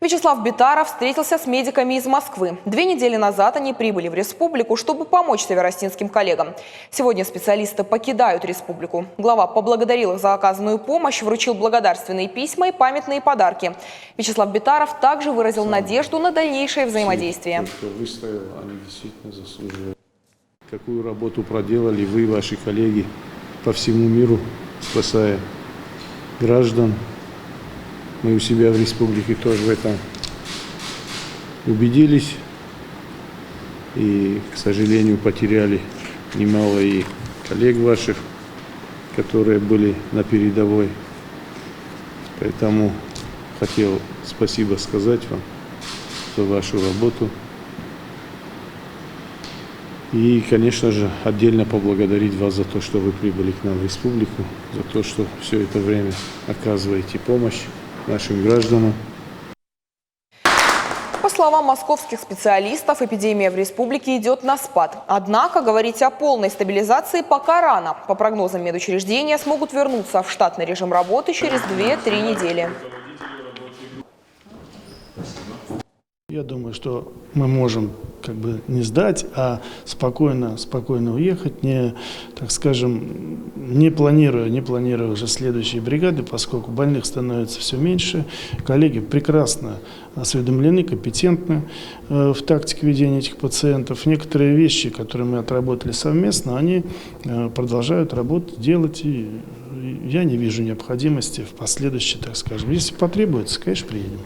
Вячеслав Битаров встретился с медиками из Москвы. 2 недели назад они прибыли в республику, чтобы помочь северостинским коллегам. Сегодня специалисты покидают республику. Глава поблагодарил их за оказанную помощь, вручил благодарственные письма и памятные подарки. Вячеслав Битаров также выразил надежду на дальнейшее взаимодействие. Кто выстоял, они действительно заслуживают. Какую работу проделали вы и ваши коллеги по всему миру, спасая граждан. Мы у себя в республике тоже в этом убедились и, к сожалению, потеряли немало и коллег ваших, которые были на передовой. Поэтому хотел спасибо сказать вам за вашу работу. И, конечно же, отдельно поблагодарить вас за то, что вы прибыли к нам в республику, за то, что все это время оказываете помощь нашим гражданам. По словам московских специалистов, эпидемия в республике идет на спад. Однако говорить о полной стабилизации пока рано. По прогнозам медучреждения смогут вернуться в штатный режим работы через 2-3 недели. Я думаю, что мы можем не сдать, а спокойно уехать, не планируя уже следующие бригады, поскольку больных становится все меньше. Коллеги прекрасно осведомлены, компетентны в тактике ведения этих пациентов. Некоторые вещи, которые мы отработали совместно, они продолжают работать, делать, и я не вижу необходимости в последующей, если потребуется, конечно, приедем.